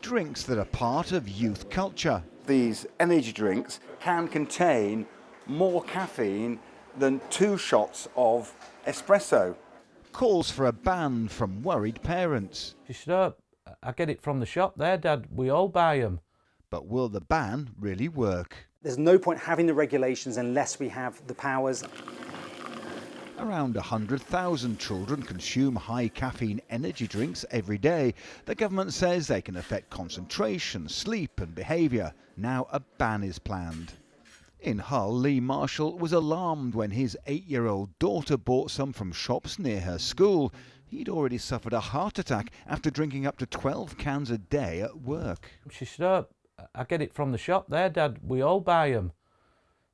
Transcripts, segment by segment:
drinks that are part of youth culture. These energy drinks can contain more caffeine than 2 shots of espresso. Calls for a ban from worried parents. She said, "Oh, I get it from the shop there, Dad. We all buy them." But will the ban really work? There's no point having the regulations unless we have the powers. Around 100,000 children consume high-caffeine energy drinks every day. The government says they can affect concentration, sleep and behaviour. Now a ban is planned. In Hull, Lee Marshall was alarmed when his 8-year-old daughter bought some from shops near her school. He'd already suffered a heart attack after drinking up to 12 cans a day at work. She said, "Oh, I get it from the shop there, Dad. We all buy them."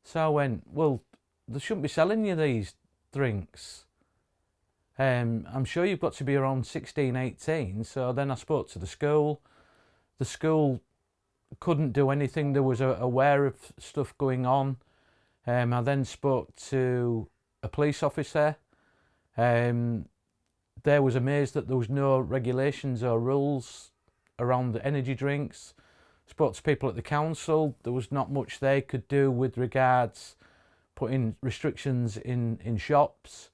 So I went, "Well, they shouldn't be selling you these drinks. I'm sure you've got to be around 16, 18. So then I spoke to the school. The school couldn't do anything. They was aware of stuff going on. I then spoke to a police officer. They was amazed that there was no regulations or rules around the energy drinks. Spoke to people at the council. There was not much they could do with regards putting restrictions in shops.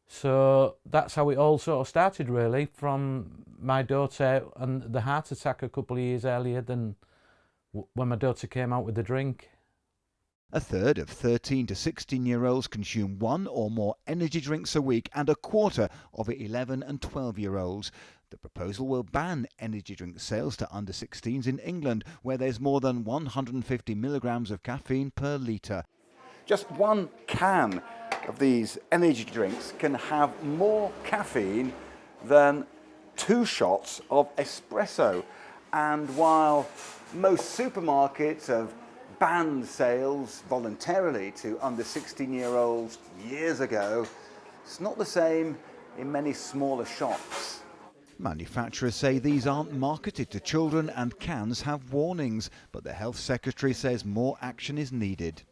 So that's how it all sort of started, really, from my daughter and the heart attack a couple of years earlier than when my daughter came out with the drink. A third of 13 to 16-year-olds consume 1 or more energy drinks a week, and a quarter of 11 and 12-year-olds. The proposal will ban energy drink sales to under-16s in England, where there's more than 150 milligrams of caffeine per litre. Just 1 can of these energy drinks can have more caffeine than 2 shots of espresso. And while most supermarkets have banned sales voluntarily to under 16-year-olds years ago, it's not the same in many smaller shops. Manufacturers say these aren't marketed to children and cans have warnings, but the Health Secretary says more action is needed.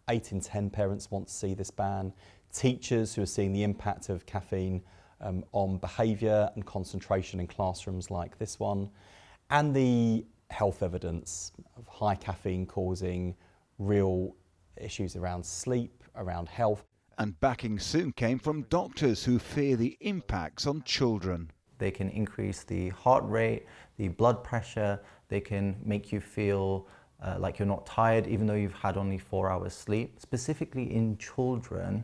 8 in 10 parents want to see this ban. Teachers who are seeing the impact of caffeine on behaviour and concentration in classrooms like this one, and the health evidence of high caffeine causing real issues around sleep, around health. And backing soon came from doctors who fear the impacts on children. They can increase the heart rate, the blood pressure, they can make you feel like you're not tired even though you've had only 4 hours sleep. Specifically in children,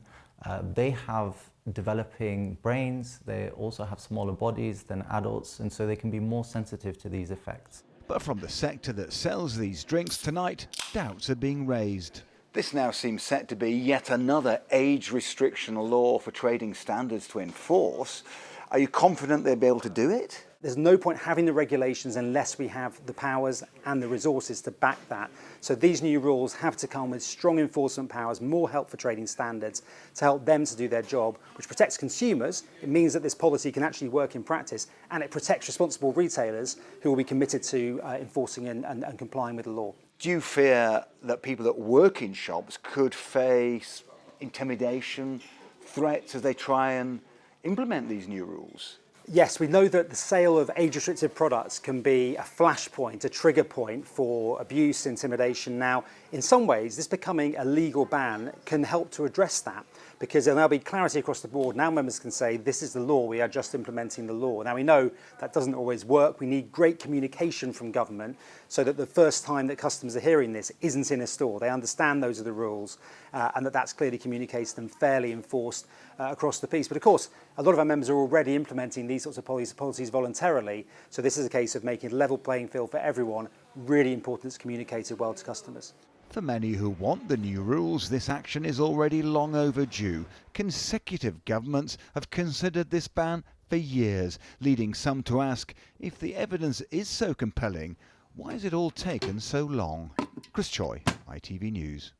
they have developing brains, they also have smaller bodies than adults, and so they can be more sensitive to these effects. But from the sector that sells these drinks tonight, doubts are being raised. This now seems set to be yet another age restriction law for trading standards to enforce. Are you confident they'll be able to do it? There's no point having the regulations unless we have the powers and the resources to back that. So these new rules have to come with strong enforcement powers, more help for trading standards to help them to do their job, which protects consumers. It means that this policy can actually work in practice, and it protects responsible retailers who will be committed to enforcing and complying with the law. Do you fear that people that work in shops could face intimidation, threats as they try and implement these new rules? Yes, we know that the sale of age-restricted products can be a flashpoint, a trigger point for abuse, intimidation. Now, in some ways, this becoming a legal ban can help to address that, because there'll now be clarity across the board. Now members can say, this is the law, we are just implementing the law. Now we know that doesn't always work. We need great communication from government so that the first time that customers are hearing this isn't in a store. They understand those are the rules and that that's clearly communicated and fairly enforced across the piece. But of course, a lot of our members are already implementing these sorts of policies voluntarily. So this is a case of making a level playing field for everyone. Really important it's communicated well to customers. For many who want the new rules, this action is already long overdue. Consecutive governments have considered this ban for years, leading some to ask, if the evidence is so compelling, why has it all taken so long? Chris Choi, ITV News.